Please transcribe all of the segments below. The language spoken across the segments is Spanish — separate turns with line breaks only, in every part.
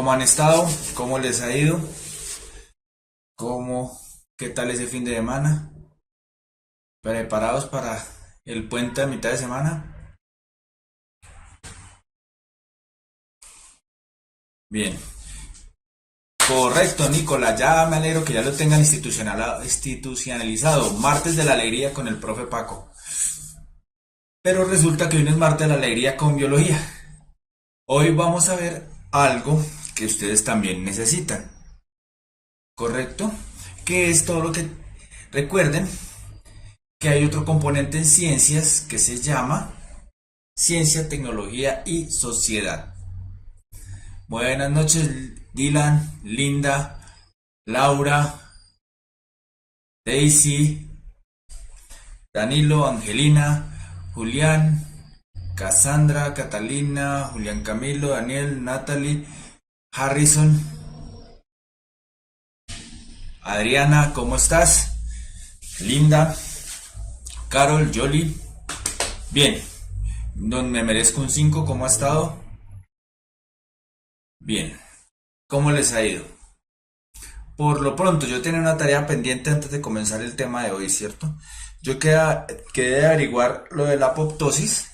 ¿Cómo han estado? ¿Cómo les ha ido? ¿Qué tal ese fin de semana? ¿Preparados para el puente a mitad de semana? Bien. Correcto, Nicolás. Ya me alegro que ya lo tengan institucionalizado. Martes de la alegría con el profe Paco. Pero resulta que hoy no es martes de la alegría con biología. Hoy vamos a ver algo que ustedes también necesitan. ¿Correcto? Que es todo lo que recuerden que hay otro componente en ciencias que se llama ciencia, tecnología y sociedad. Buenas noches, Dylan, Linda, Laura, Daisy, Danilo, Angelina, Julián, Cassandra, Catalina, Julián Camilo, Daniel, Natalie, Harrison, Adriana, ¿cómo estás? Linda, Carol, Jolie. Bien, don me merezco un 5, ¿cómo ha estado? Bien, ¿cómo les ha ido? Por lo pronto, yo tenía una tarea pendiente antes de comenzar el tema de hoy, ¿cierto? Quedé de averiguar lo de la apoptosis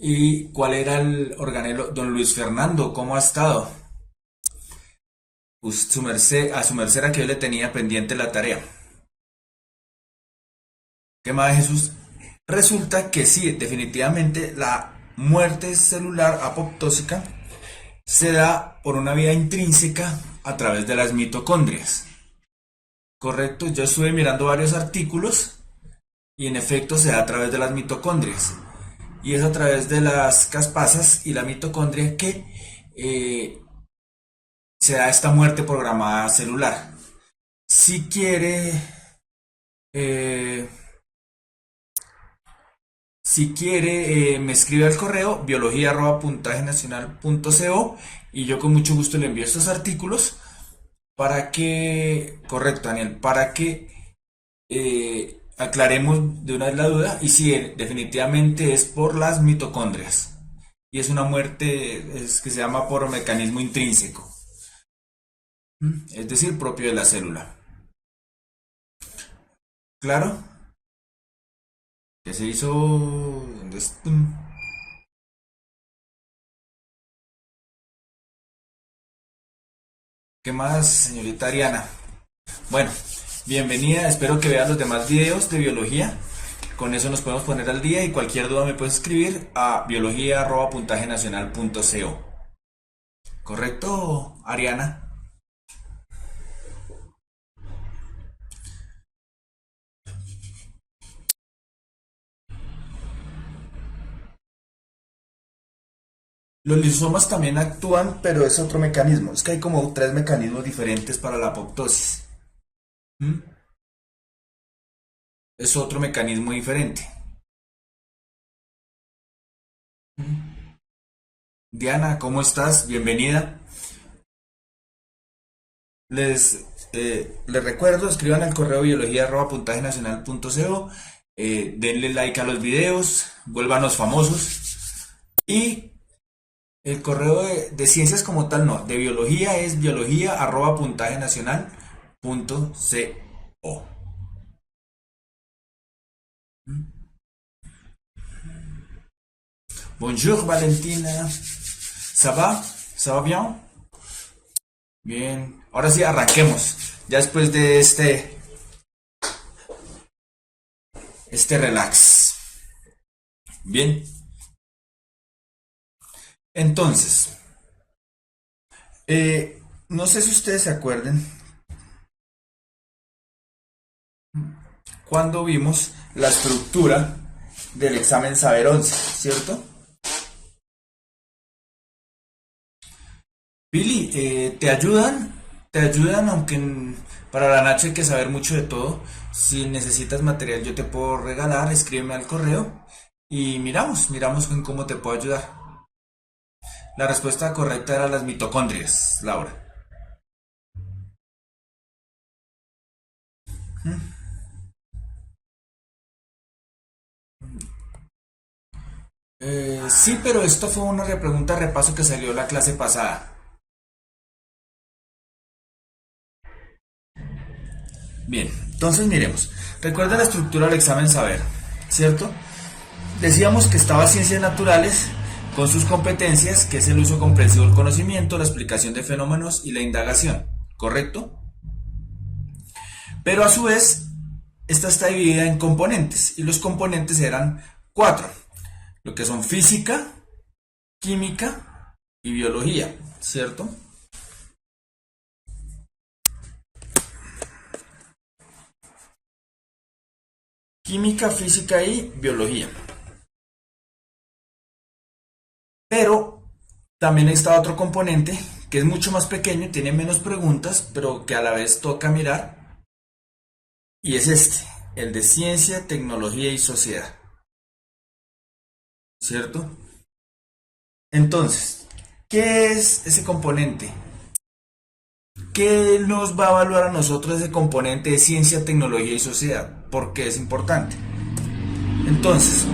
y cuál era el organelo. Don Luis Fernando, ¿cómo ha estado? A su merced era que yo le tenía pendiente la tarea. ¿Qué más, Jesús? Resulta que sí, definitivamente la muerte celular apoptósica se da por una vía intrínseca a través de las mitocondrias. Correcto, yo estuve mirando varios artículos y en efecto se da a través de las mitocondrias. Y es a través de las caspasas y la mitocondria que se da esta muerte programada celular. Si quiere, eh, me escribe al correo biología@puntajenacional.co y yo con mucho gusto le envío estos artículos para que, correcto Daniel, para que aclaremos de una vez la duda y si definitivamente es por las mitocondrias y es una muerte que se llama por mecanismo intrínseco, es decir, propio de la célula. ¿Claro? ¿Qué se hizo? ¿Dónde está? ¿Qué más, señorita Ariana? Bueno, bienvenida, espero que veas los demás videos de biología. Con eso nos podemos poner al día y cualquier duda me puedes escribir a biología@puntajenacional.co. ¿Correcto, Ariana? Los lisosomas también actúan, pero es otro mecanismo. Es que hay como tres mecanismos diferentes para la apoptosis. ¿Mm? Es otro mecanismo diferente. Diana, ¿cómo estás? Bienvenida. Les recuerdo, escriban al correo biología@puntajenacional.co, denle like a los videos, vuélvanos famosos. Y el correo de ciencias como tal no, de biología es biología@puntajenacional.co. Bonjour Valentina. ¿Ça va? ¿Ça va bien? Bien. Ahora sí, arranquemos. Ya después de este relax. Bien. Entonces, no sé si ustedes se acuerdan cuando vimos la estructura del examen Saber 11, ¿cierto? Billy, te ayudan, aunque para la Nacho hay que saber mucho de todo. Si necesitas material, yo te puedo regalar, escríbeme al correo y miramos en cómo te puedo ayudar. La respuesta correcta era las mitocondrias, Laura. Sí, pero esto fue una repregunta repaso que salió la clase pasada. Bien, entonces miremos. Recuerda la estructura del examen saber, ¿cierto? Decíamos que estaba ciencias naturales con sus competencias, que es el uso comprensivo del conocimiento, la explicación de fenómenos y la indagación, ¿correcto? Pero a su vez, esta está dividida en componentes y los componentes eran cuatro, lo que son física, química y biología, ¿cierto? Química, física y biología. Pero también está otro componente que es mucho más pequeño, tiene menos preguntas, pero que a la vez toca mirar, y es este, el de ciencia, tecnología y sociedad, ¿cierto? Entonces, ¿qué es ese componente? ¿Qué nos va a evaluar a nosotros ese componente de ciencia, tecnología y sociedad? ¿Por qué es importante? Entonces,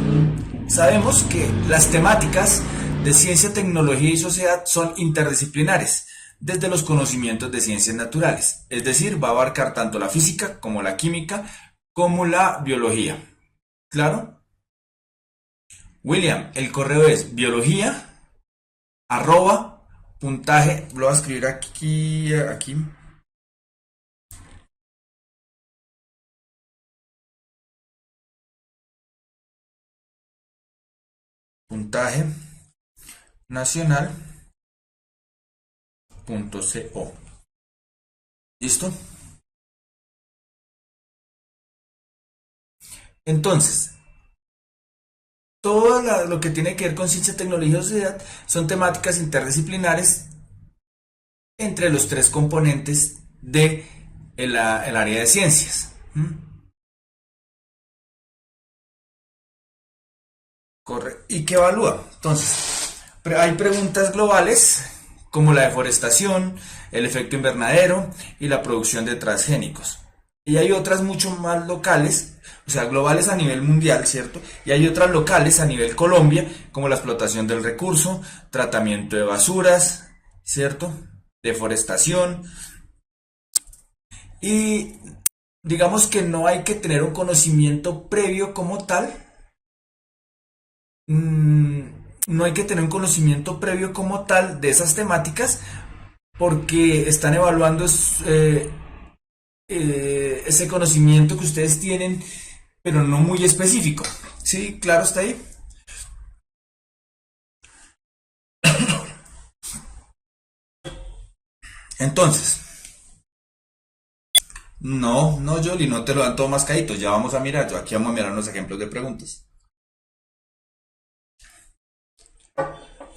sabemos que las temáticas de ciencia, tecnología y sociedad son interdisciplinares desde los conocimientos de ciencias naturales, es decir, va a abarcar tanto la física como la química como la biología. ¿Claro? William, el correo es biología arroba puntaje, lo voy a escribir aquí, puntaje nacional.co. ¿Listo? Entonces, todo lo que tiene que ver con ciencia, tecnología y sociedad son temáticas interdisciplinares entre los tres componentes de el área de ciencias. Corre. ¿Y qué evalúa? Entonces, hay preguntas globales como la deforestación, el efecto invernadero y la producción de transgénicos. Y hay otras mucho más locales, o sea, globales a nivel mundial, ¿cierto? Y hay otras locales a nivel Colombia, como la explotación del recurso, tratamiento de basuras, ¿cierto? Deforestación. Y digamos que no hay que tener un conocimiento previo como tal. No hay que tener un conocimiento previo como tal de esas temáticas porque están evaluando ese conocimiento que ustedes tienen, pero no muy específico. ¿Sí? Claro, está ahí. Entonces, no, Jolly, no te lo dan todo mascadito. Ya vamos a mirar, yo aquí vamos a mirar unos ejemplos de preguntas.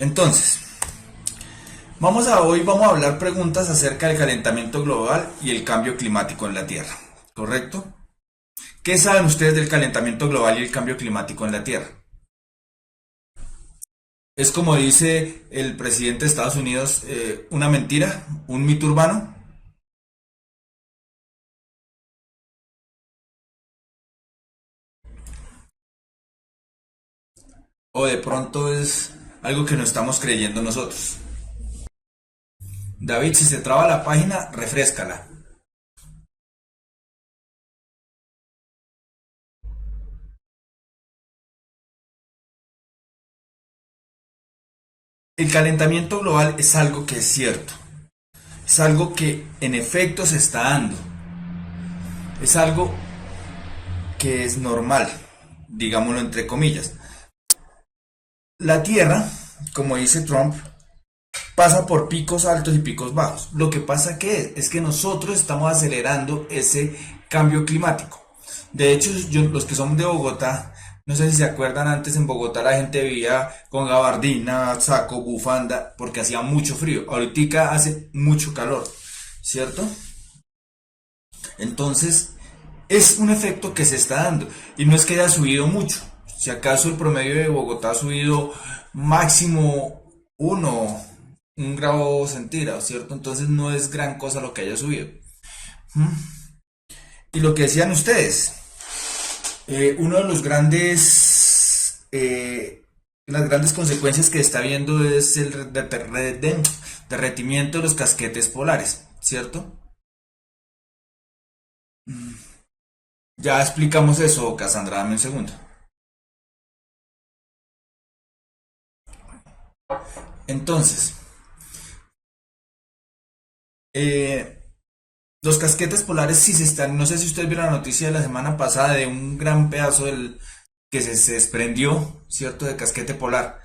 Entonces, hoy vamos a hablar preguntas acerca del calentamiento global y el cambio climático en la Tierra, ¿correcto? ¿Qué saben ustedes del calentamiento global y el cambio climático en la Tierra? Es como dice el presidente de Estados Unidos, una mentira, un mito urbano. O de pronto es algo que no estamos creyendo nosotros. David, si se traba la página, refréscala. El calentamiento global es algo que es cierto. Es algo que en efecto se está dando. Es algo que es normal, digámoslo entre comillas. La Tierra, como dice Trump, pasa por picos altos y picos bajos. Lo que pasa es que nosotros estamos acelerando ese cambio climático. De hecho, los que son de Bogotá, no sé si se acuerdan, antes en Bogotá la gente vivía con gabardina, saco, bufanda, porque hacía mucho frío. Ahorita hace mucho calor, ¿cierto? Entonces, es un efecto que se está dando. Y no es que haya subido mucho. Si acaso el promedio de Bogotá ha subido máximo un grado centígrado, ¿cierto? Entonces no es gran cosa lo que haya subido. Y lo que decían ustedes, uno de los las grandes consecuencias que está viendo es el derretimiento de los casquetes polares, ¿cierto? Ya explicamos eso, Cassandra, dame un segundo. Entonces, eh, los casquetes polares sí se están, no sé si ustedes vieron la noticia de la semana pasada de un gran pedazo del que se desprendió, ¿cierto?, de casquete polar.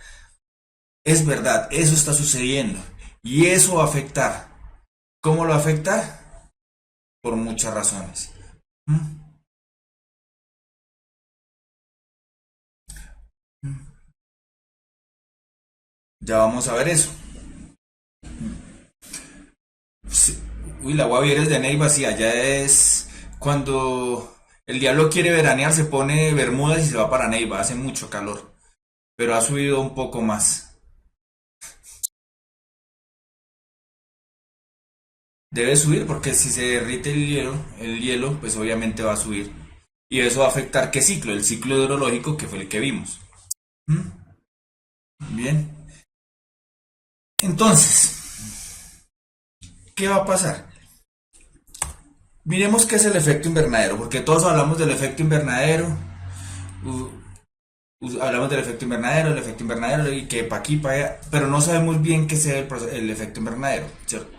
Es verdad, eso está sucediendo y eso va a afectar. ¿Cómo lo va a afectar? Por muchas razones. ¿Mm? Ya vamos a ver eso. Sí. Uy, la Guaviera es de Neiva, sí, allá es cuando el diablo quiere veranear, se pone bermudas y se va para Neiva, hace mucho calor, pero ha subido un poco más. Debe subir porque si se derrite el hielo, pues obviamente va a subir. Y eso va a afectar qué ciclo, el ciclo hidrológico que fue el que vimos. ¿Mm? Bien. Entonces, ¿qué va a pasar? Miremos qué es el efecto invernadero, porque todos hablamos del efecto invernadero, uh, hablamos del efecto invernadero, el efecto invernadero y que pa' aquí, pa' allá, pero no sabemos bien qué es el efecto invernadero, ¿cierto?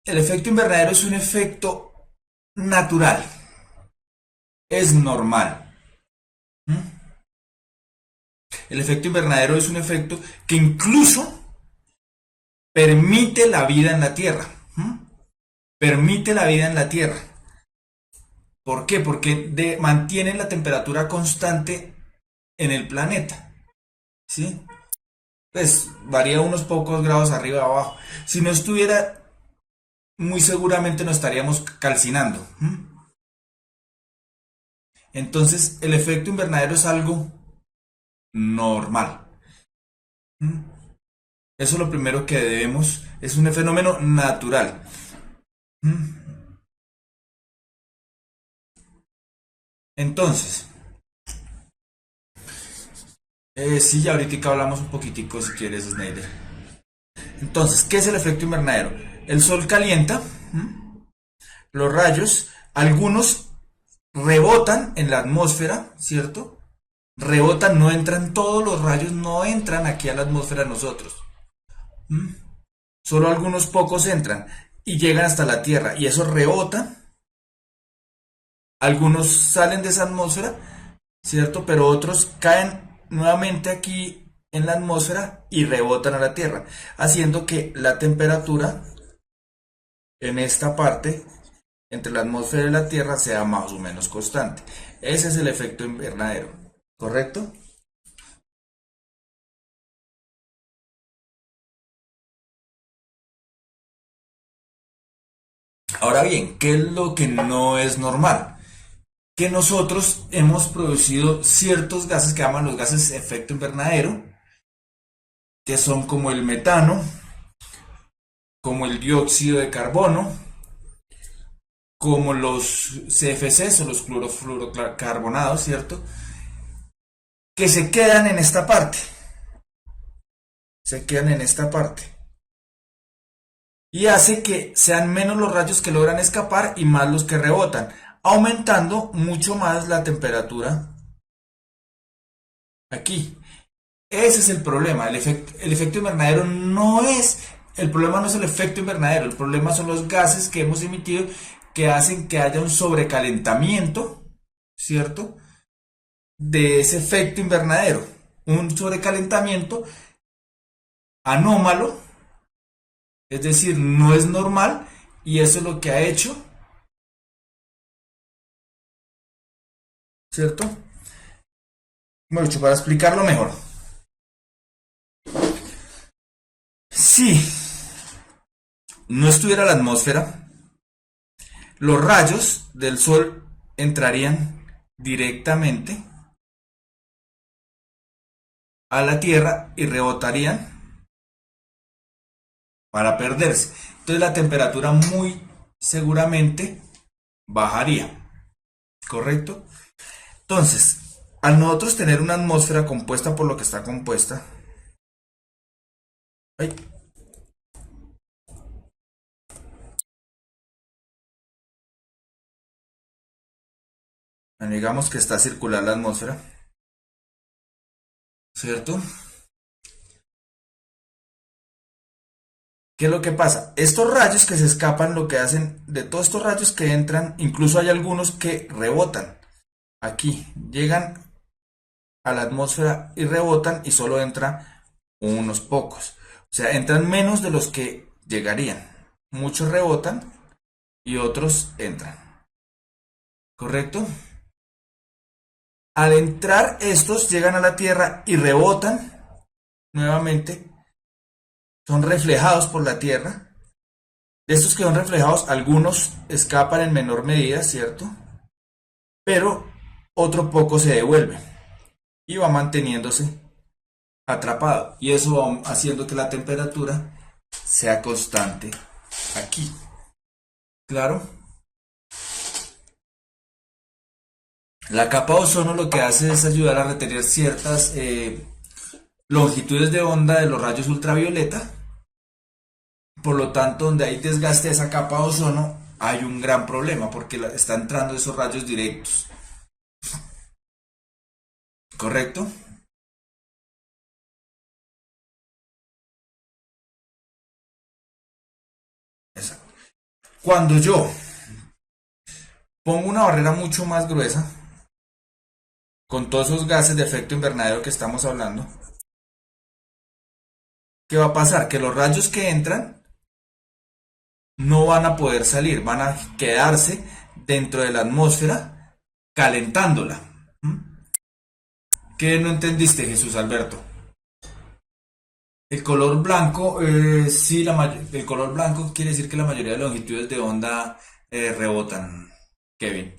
El efecto invernadero es un efecto natural, es normal. ¿Mm? El efecto invernadero es un efecto que incluso permite la vida en la Tierra. ¿Mm? Permite la vida en la Tierra. ¿Por qué? Porque mantiene la temperatura constante en el planeta. ¿Sí? Pues varía unos pocos grados arriba o abajo. Si no estuviera, muy seguramente nos estaríamos calcinando. ¿Mm? Entonces, el efecto invernadero es algo normal. ¿Mm? Eso es lo primero que debemos, es un fenómeno natural. ¿Mm? Entonces, sí, ya ahorita hablamos un poquitico si quieres, Snyder. Entonces, ¿qué es el efecto invernadero? El sol calienta, ¿m? Los rayos, algunos rebotan en la atmósfera, ¿cierto? Rebotan, no entran, todos los rayos no entran aquí a la atmósfera de nosotros. ¿M? Solo algunos pocos entran y llegan hasta la Tierra y eso rebota. Algunos salen de esa atmósfera, ¿cierto? Pero otros caen nuevamente aquí en la atmósfera y rebotan a la Tierra, haciendo que la temperatura en esta parte entre la atmósfera y la Tierra sea más o menos constante. Ese es el efecto invernadero, ¿correcto? Ahora bien, ¿qué es lo que no es normal? Que nosotros hemos producido ciertos gases que llaman los gases de efecto invernadero, que son como el metano, como el dióxido de carbono, como los CFCs o los clorofluorocarbonados, ¿cierto? Que se quedan en esta parte, se quedan en esta parte. Y hace que sean menos los rayos que logran escapar y más los que rebotan, aumentando mucho más la temperatura aquí. Ese es el problema, el efecto invernadero no es, el problema no es el efecto invernadero, el problema son los gases que hemos emitido que hacen que haya un sobrecalentamiento, ¿cierto? De ese efecto invernadero, un sobrecalentamiento anómalo, es decir, no es normal y eso es lo que ha hecho, ¿cierto? Bueno, para explicarlo mejor, si no estuviera la atmósfera, los rayos del sol entrarían directamente a la Tierra y rebotarían para perderse. Entonces la temperatura muy seguramente bajaría, ¿correcto? Entonces, al nosotros tener una atmósfera compuesta por lo que está compuesta, ay, Digamos que está circular la atmósfera, ¿cierto? ¿Qué es lo que pasa? Estos rayos que se escapan, lo que hacen, de todos estos rayos que entran, incluso hay algunos que rebotan. Aquí llegan a la atmósfera y rebotan y solo entran unos pocos. O sea, entran menos de los que llegarían. Muchos rebotan y otros entran. ¿Correcto? Al entrar estos llegan a la Tierra y rebotan nuevamente. Son reflejados por la Tierra. De estos que son reflejados, algunos escapan en menor medida, ¿cierto? Pero otro poco se devuelve y va manteniéndose atrapado. Y eso va haciendo que la temperatura sea constante aquí. ¿Claro? La capa de ozono lo que hace es ayudar a retener ciertas longitudes de onda de los rayos ultravioleta. Por lo tanto, donde hay desgaste de esa capa de ozono, hay un gran problema porque está entrando esos rayos directos. ¿Correcto? Exacto. Cuando yo pongo una barrera mucho más gruesa, con todos esos gases de efecto invernadero que estamos hablando, ¿qué va a pasar? Que los rayos que entran no van a poder salir, van a quedarse dentro de la atmósfera calentándola. ¿Mm? ¿Qué no entendiste, Jesús Alberto? El color blanco, sí, el color blanco quiere decir que la mayoría de longitudes de onda rebotan, Kevin.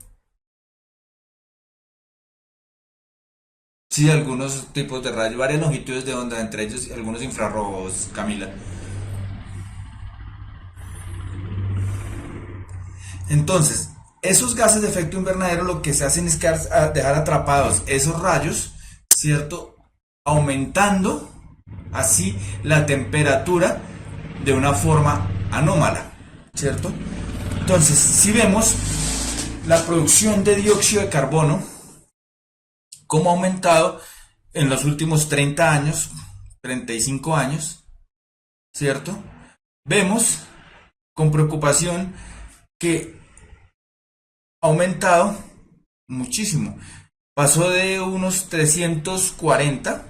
Sí, algunos tipos de rayos, varias longitudes de onda, entre ellos algunos infrarrojos, Camila. Entonces, esos gases de efecto invernadero lo que se hacen es dejar atrapados esos rayos, ¿cierto? Aumentando así la temperatura de una forma anómala, ¿cierto? Entonces, si vemos la producción de dióxido de carbono, cómo ha aumentado en los últimos 30 años, 35 años, ¿cierto? Vemos con preocupación que ha aumentado muchísimo. Pasó de unos 340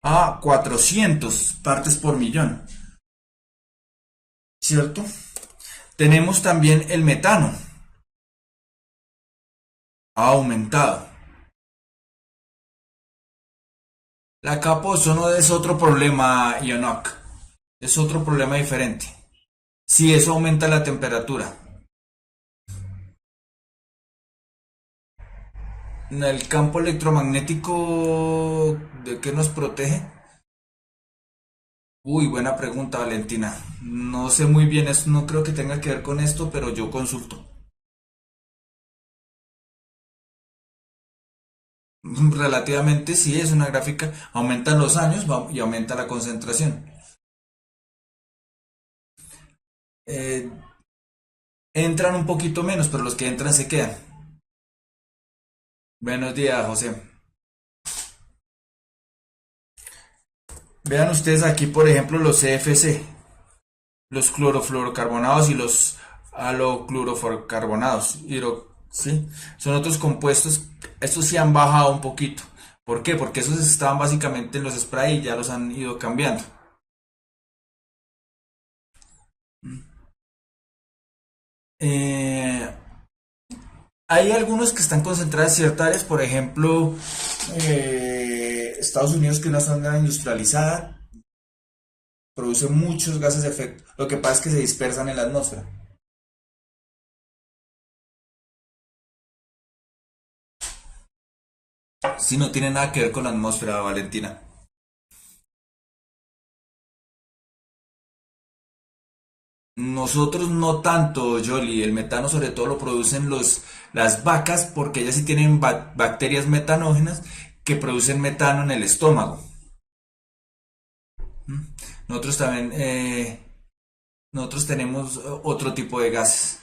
a 400 partes por millón, ¿cierto? Tenemos también el metano, ha aumentado. La capa de ozono es otro problema, Ionok. Es otro problema diferente. Si eso aumenta la temperatura. ¿El campo electromagnético de qué nos protege? Uy, buena pregunta, Valentina. No sé muy bien, eso no creo que tenga que ver con esto, pero yo consulto. Relativamente sí, es una gráfica, aumentan los años y aumenta la concentración. Eh, Entran un poquito menos, pero los que entran se quedan. Buenos días, José. Vean ustedes aquí, por ejemplo, los CFC, los clorofluorocarbonados y los haloclorofluorocarbonados. ¿Sí? Son otros compuestos, estos sí han bajado un poquito. ¿Por qué? Porque esos estaban básicamente en los spray y ya los han ido cambiando. Eh, Hay algunos que están concentrados en ciertas áreas, por ejemplo, Estados Unidos, que es una zona industrializada, produce muchos gases de efecto. Lo que pasa es que se dispersan en la atmósfera. Si no tiene nada que ver con la atmósfera, Valentina. Nosotros no tanto, Jolly. El metano sobre todo lo producen las vacas porque ellas sí tienen bacterias metanógenas que producen metano en el estómago. ¿Mm? Nosotros también, nosotros tenemos otro tipo de gases.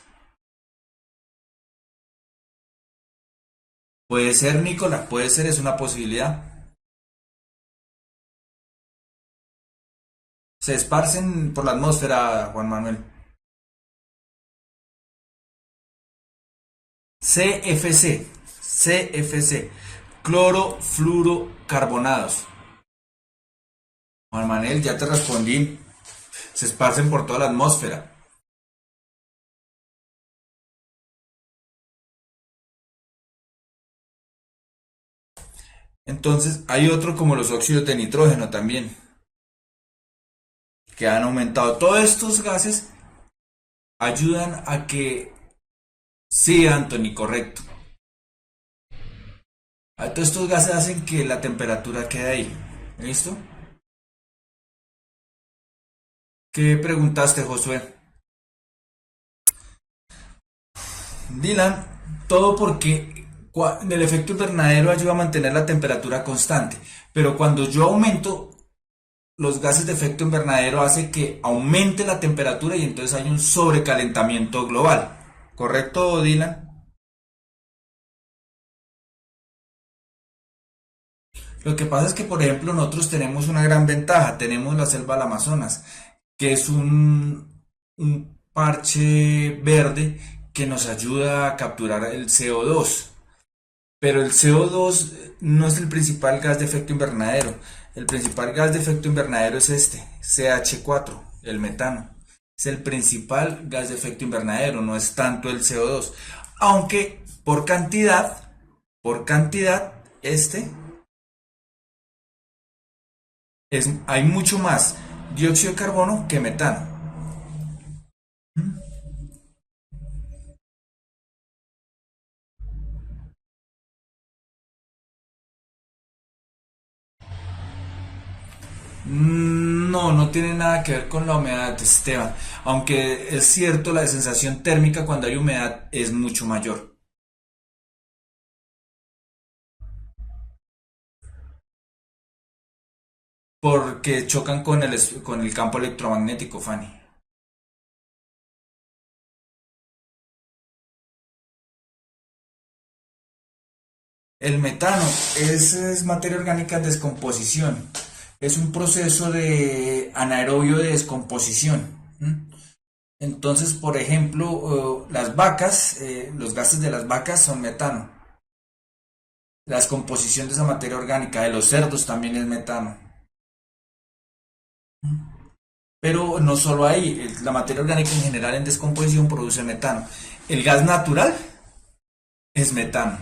Puede ser, Nicola, puede ser, es una posibilidad. Se esparcen por la atmósfera, Juan Manuel. CFC, CFC, clorofluorocarbonados. Juan Manuel, ya te respondí. Se esparcen por toda la atmósfera. Entonces, hay otro como los óxidos de nitrógeno también, que han aumentado. Todos estos gases ayudan a que, sí, Anthony, correcto. Todos estos gases hacen que la temperatura quede ahí. ¿Listo? ¿Qué preguntaste, Josué? Dylan, todo porque el efecto invernadero ayuda a mantener la temperatura constante, pero cuando yo aumento los gases de efecto invernadero hace que aumente la temperatura y entonces hay un sobrecalentamiento global. ¿Correcto, Dylan? Lo que pasa es que, por ejemplo, nosotros tenemos una gran ventaja, tenemos la selva del Amazonas, que es un parche verde que nos ayuda a capturar el CO2. Pero el CO2 no es el principal gas de efecto invernadero. El principal gas de efecto invernadero es este, CH4, el metano. Es el principal gas de efecto invernadero, no es tanto el CO2. Aunque por cantidad, hay mucho más dióxido de carbono que metano. No, no tiene nada que ver con la humedad, Esteban. Aunque es cierto, la sensación térmica cuando hay humedad es mucho mayor. Porque chocan con el campo electromagnético, Fanny. El metano es materia orgánica en descomposición. Es un proceso de anaerobio de descomposición. Entonces, por ejemplo, las vacas, los gases de las vacas son metano. La descomposición de esa materia orgánica de los cerdos también es metano. Pero no solo ahí, la materia orgánica en general en descomposición produce metano. El gas natural es metano.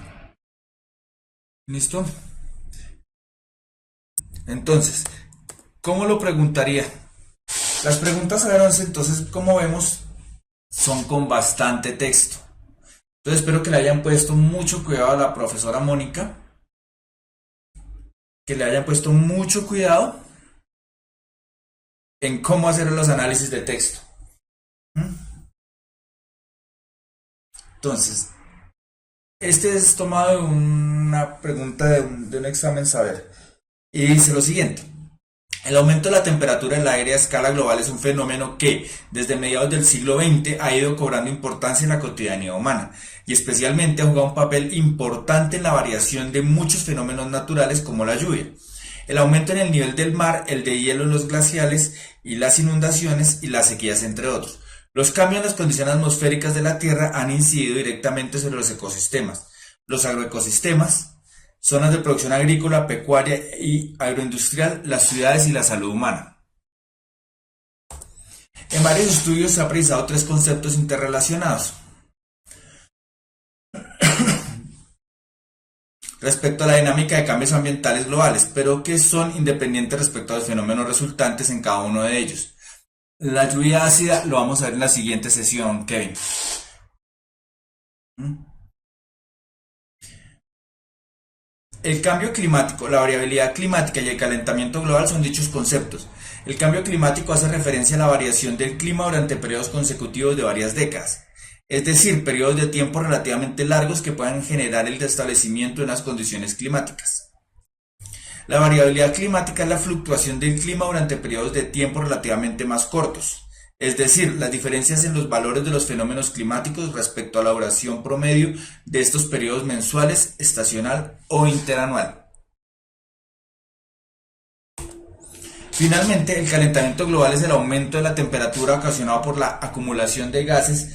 ¿Listo? Entonces, ¿cómo lo preguntaría? Las preguntas a ver, entonces, como vemos, son con bastante texto. Entonces espero que le hayan puesto mucho cuidado a la profesora Mónica, que le hayan puesto mucho cuidado en cómo hacer los análisis de texto. Entonces, este es tomado de una pregunta de un examen saber. Y dice lo siguiente. El aumento de la temperatura en el aire a escala global es un fenómeno que, desde mediados del siglo XX, ha ido cobrando importancia en la cotidianidad humana y especialmente ha jugado un papel importante en la variación de muchos fenómenos naturales como la lluvia. El aumento en el nivel del mar, el de hielo en los glaciales y las inundaciones y las sequías, entre otros. Los cambios en las condiciones atmosféricas de la Tierra han incidido directamente sobre los ecosistemas. Los agroecosistemas, zonas de producción agrícola, pecuaria y agroindustrial, las ciudades y la salud humana. En varios estudios se han precisado tres conceptos interrelacionados respecto a la dinámica de cambios ambientales globales, pero que son independientes respecto a los fenómenos resultantes en cada uno de ellos. La lluvia ácida lo vamos a ver en la siguiente sesión, Kevin. El cambio climático, la variabilidad climática y el calentamiento global son dichos conceptos. El cambio climático hace referencia a la variación del clima durante periodos consecutivos de varias décadas, es decir, periodos de tiempo relativamente largos que puedan generar el restablecimiento de las condiciones climáticas. La variabilidad climática es la fluctuación del clima durante periodos de tiempo relativamente más cortos, es decir, las diferencias en los valores de los fenómenos climáticos respecto a la duración promedio de estos periodos mensuales, estacional o interanual. Finalmente, el calentamiento global es el aumento de la temperatura ocasionado por la acumulación de gases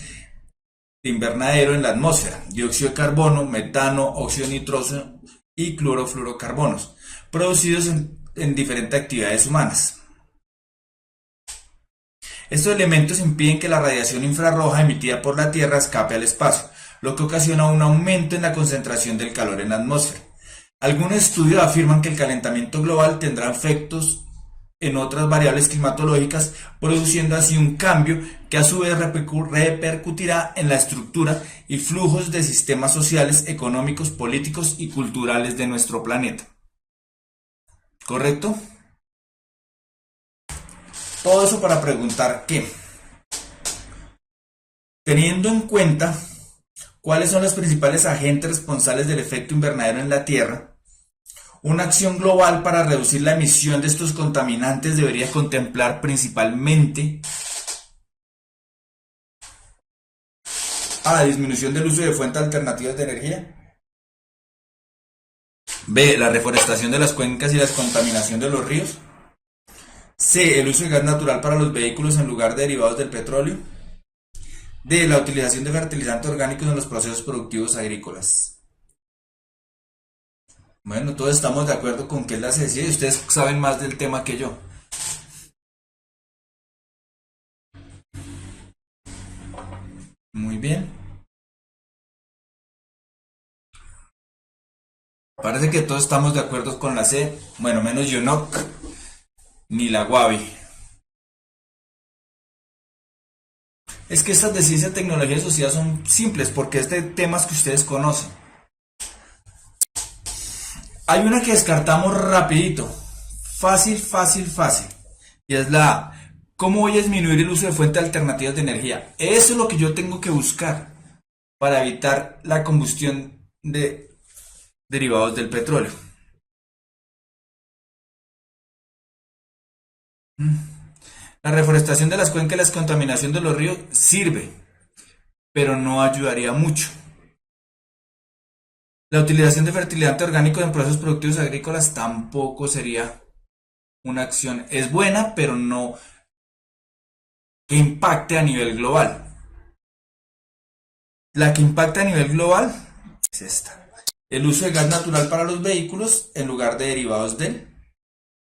de invernadero en la atmósfera, dióxido de carbono, metano, óxido nitroso y clorofluorocarbonos, producidos en diferentes actividades humanas. Estos elementos impiden que la radiación infrarroja emitida por la Tierra escape al espacio, lo que ocasiona un aumento en la concentración del calor en la atmósfera. Algunos estudios afirman que el calentamiento global tendrá efectos en otras variables climatológicas, produciendo así un cambio que a su vez repercutirá en la estructura y flujos de sistemas sociales, económicos, políticos y culturales de nuestro planeta. ¿Correcto? Todo eso para preguntar que, teniendo en cuenta cuáles son los principales agentes responsables del efecto invernadero en la Tierra, una acción global para reducir la emisión de estos contaminantes debería contemplar principalmente a la disminución del uso de fuentes alternativas de energía, B, la reforestación de las cuencas y la descontaminación de los ríos, C, el uso de gas natural para los vehículos en lugar de derivados del petróleo, D, la utilización de fertilizantes orgánicos en los procesos productivos agrícolas. Bueno, todos estamos de acuerdo con que es la ciencia y ustedes saben más del tema que yo. Muy bien. Parece que todos estamos de acuerdo con la C. Bueno, menos Yonok ni la Guavi. Es que estas de ciencia, tecnología y sociedad son simples porque es de temas que ustedes conocen. Hay una que descartamos rapidito. Fácil, fácil, fácil. Y es la A. ¿Cómo voy a disminuir el uso de fuentes alternativas de energía? Eso es lo que yo tengo que buscar para evitar la combustión de derivados del petróleo. La reforestación de las cuencas y la contaminación de los ríos sirve, pero no ayudaría mucho. La utilización de fertilizantes orgánicos en procesos productivos agrícolas tampoco sería una acción. Es buena, pero no que impacte a nivel global. La que impacta a nivel global es esta. El uso de gas natural para los vehículos en lugar de derivados del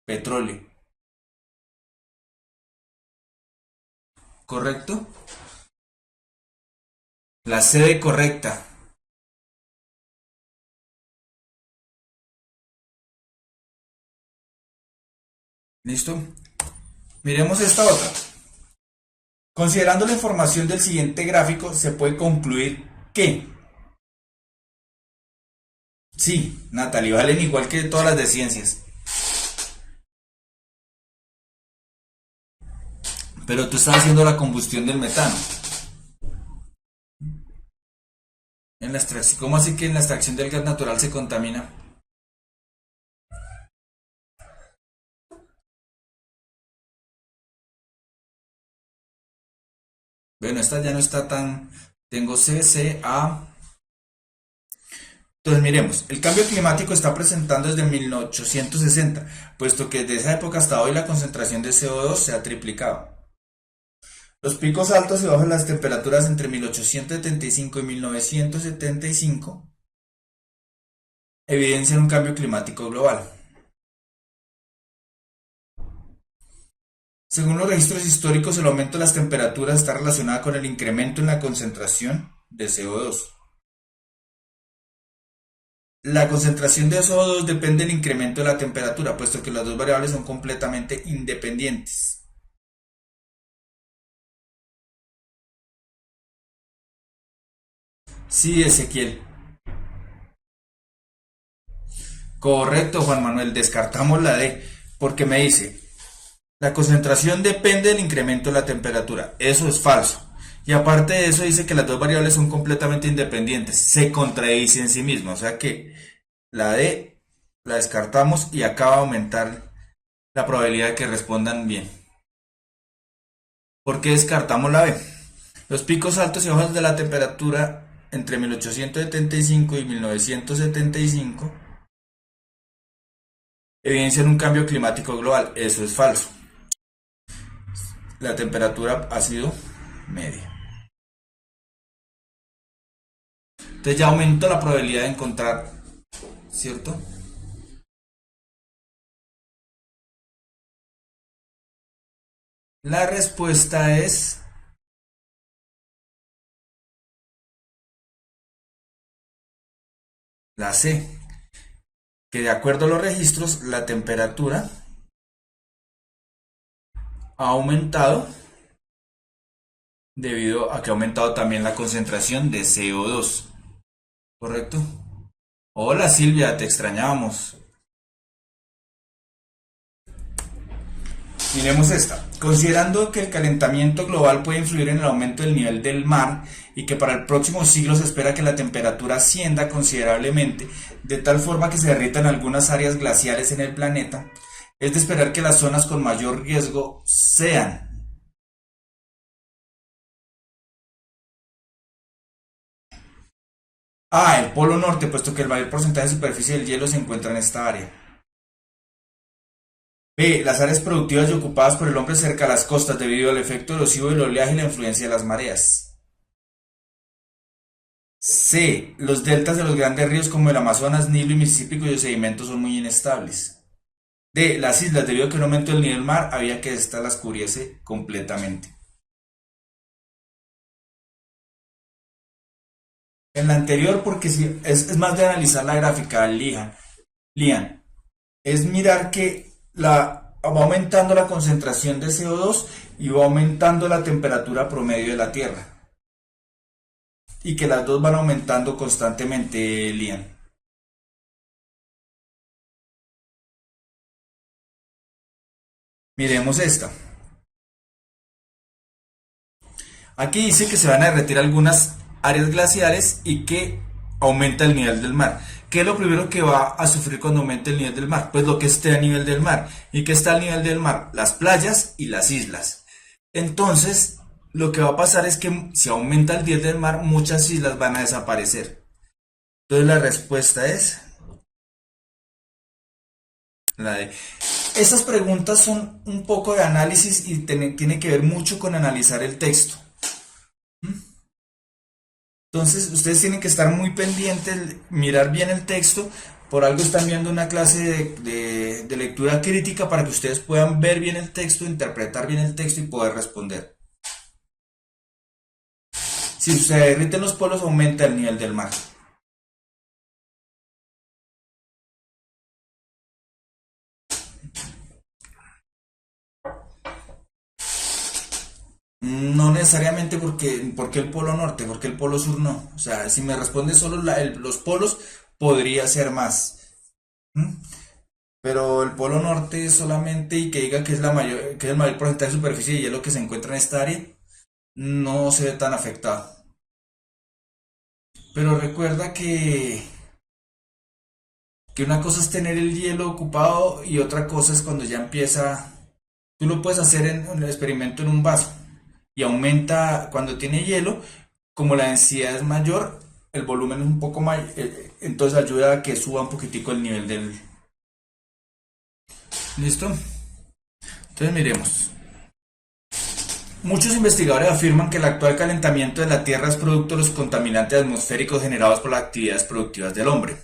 petróleo. ¿Correcto? La C correcta. ¿Listo? Miremos esta otra. Considerando la información del siguiente gráfico, se puede concluir que sí, Natalie, valen igual que todas las de ciencias. Pero tú estás haciendo la combustión del metano. En la extracción, ¿cómo así que en la extracción del gas natural se contamina? Bueno, esta ya no está tan... Tengo C, C, A. Entonces miremos, el cambio climático está presentando desde 1860, puesto que desde esa época hasta hoy la concentración de CO2 se ha triplicado. Los picos altos y bajos de las temperaturas entre 1875 y 1975 evidencian un cambio climático global. Según los registros históricos, el aumento de las temperaturas está relacionado con el incremento en la concentración de CO2. La concentración de CO2 depende del incremento de la temperatura, puesto que las dos variables son completamente independientes. Sí, Ezequiel. Correcto, Juan Manuel, descartamos la D, porque me dice, la concentración depende del incremento de la temperatura. Eso es falso. Y aparte de eso dice que las dos variables son completamente independientes. Se contradice en sí misma. O sea que la D la descartamos y acaba de aumentar la probabilidad de que respondan bien. ¿Por qué descartamos la B? Los picos altos y bajos de la temperatura entre 1875 y 1975 evidencian un cambio climático global. Eso es falso. La temperatura ha sido media. Entonces ya aumentó la probabilidad de encontrar, ¿cierto? La respuesta es la C, que de acuerdo a los registros, la temperatura ha aumentado debido a que ha aumentado también la concentración de CO2. ¿Correcto? Hola Silvia, te extrañábamos. Miremos esta. Considerando que el calentamiento global puede influir en el aumento del nivel del mar y que para el próximo siglo se espera que la temperatura ascienda considerablemente, de tal forma que se derritan algunas áreas glaciares en el planeta, es de esperar que las zonas con mayor riesgo sean A, el Polo Norte, puesto que el mayor porcentaje de superficie del hielo se encuentra en esta área. B, las áreas productivas y ocupadas por el hombre cerca a las costas debido al efecto erosivo del oleaje y la influencia de las mareas. C, los deltas de los grandes ríos como el Amazonas, Nilo y Mississippi cuyos sedimentos son muy inestables. D, las islas debido a que un aumento del nivel del mar había que ésta las cubriese completamente. En la anterior, porque si, es más de analizar la gráfica, Lian, es mirar que va aumentando la concentración de CO2 y va aumentando la temperatura promedio de la Tierra. Y que las dos van aumentando constantemente, Lian. Miremos esta. Aquí dice que se van a derretir algunas áreas glaciares y que aumenta el nivel del mar. ¿Qué es lo primero que va a sufrir cuando aumente el nivel del mar? Pues lo que esté a nivel del mar. ¿Y qué está a nivel del mar? Las playas y las islas. Entonces, lo que va a pasar es que si aumenta el nivel del mar, muchas islas van a desaparecer. Entonces la respuesta es la de... Estas preguntas son un poco de análisis y tiene que ver mucho con analizar el texto. Entonces, ustedes tienen que estar muy pendientes, mirar bien el texto. Por algo están viendo una clase de lectura crítica para que ustedes puedan ver bien el texto, interpretar bien el texto y poder responder. Si se derriten los polos, aumenta el nivel del mar. No necesariamente porque el polo norte, porque el polo sur no. O sea, si me responde solo los polos, podría ser más. ¿Mm? Pero el polo norte solamente y que diga que es que es el mayor porcentaje de superficie de hielo que se encuentra en esta área, no se ve tan afectado. Pero recuerda que una cosa es tener el hielo ocupado y otra cosa es cuando ya empieza. Tú lo puedes hacer en el experimento en un vaso y aumenta cuando tiene hielo, como la densidad es mayor, el volumen es un poco mayor, entonces ayuda a que suba un poquitico el nivel del. ¿Listo? Entonces miremos. Muchos investigadores afirman que el actual calentamiento de la Tierra es producto de los contaminantes atmosféricos generados por las actividades productivas del hombre.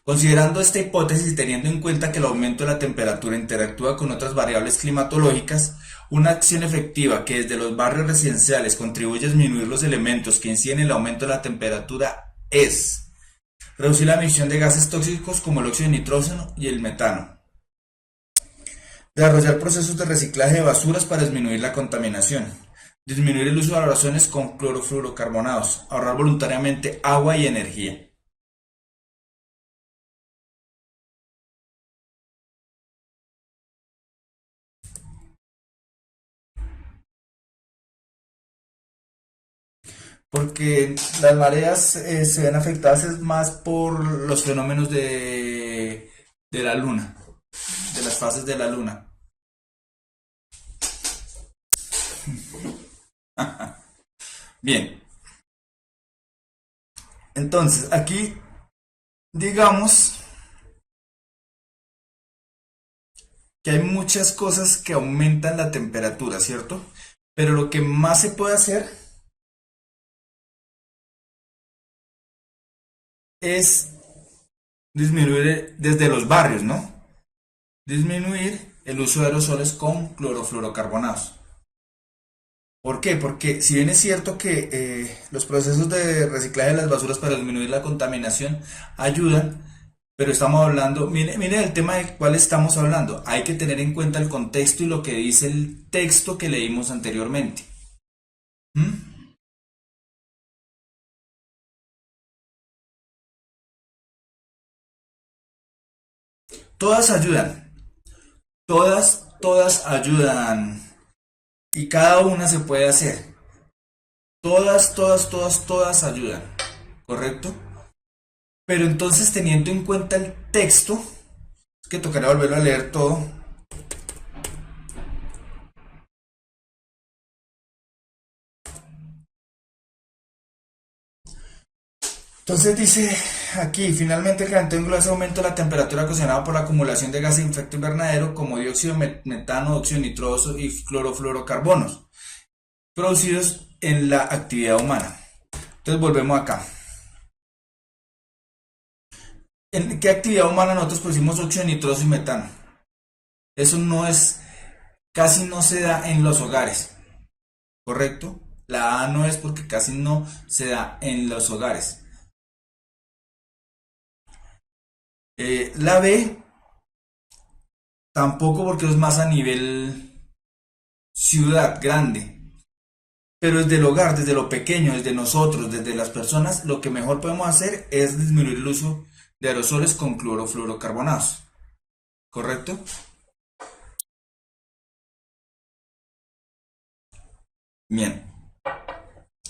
Considerando esta hipótesis y teniendo en cuenta que el aumento de la temperatura interactúa con otras variables climatológicas, una acción efectiva que desde los barrios residenciales contribuye a disminuir los elementos que inciden en el aumento de la temperatura es reducir la emisión de gases tóxicos como el óxido de nitrógeno y el metano, desarrollar procesos de reciclaje de basuras para disminuir la contaminación, disminuir el uso de valoraciones con clorofluorocarbonados, ahorrar voluntariamente agua y energía. Porque las mareas se ven afectadas es más por los fenómenos de la luna, de las fases de la luna. Bien, entonces aquí digamos que hay muchas cosas que aumentan la temperatura, ¿cierto? Pero lo que más se puede hacer es disminuir desde los barrios, ¿no? Disminuir el uso de aerosoles con clorofluorocarbonados. ¿Por qué? Porque si bien es cierto que los procesos de reciclaje de las basuras para disminuir la contaminación ayudan, pero estamos hablando, mire el tema del cual estamos hablando. Hay que tener en cuenta el contexto y lo que dice el texto que leímos anteriormente. ¿Mm? Todas ayudan, todas ayudan y cada una se puede hacer. Todas ayudan, ¿correcto? Pero entonces teniendo en cuenta el texto, es que tocará volverlo a leer todo. Entonces dice aquí, finalmente el calentamiento global aumenta la temperatura ocasionada por la acumulación de gases de efecto invernadero como dióxido de metano, óxido nitroso y clorofluorocarbonos producidos en la actividad humana. Entonces volvemos acá. ¿En qué actividad humana nosotros producimos óxido nitroso y metano? Eso no es, casi no se da en los hogares, ¿correcto? La A no es porque casi no se da en los hogares. La B tampoco porque es más a nivel ciudad grande. Pero desde el hogar, desde lo pequeño, desde nosotros, desde las personas, lo que mejor podemos hacer es disminuir el uso de aerosoles con clorofluorocarbonados. ¿Correcto? Bien.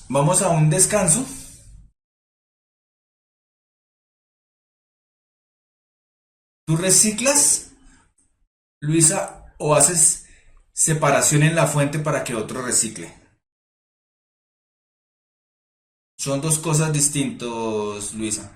Vamos a un descanso. ¿Tú reciclas, Luisa, o haces separación en la fuente para que otro recicle? Son dos cosas distintas, Luisa.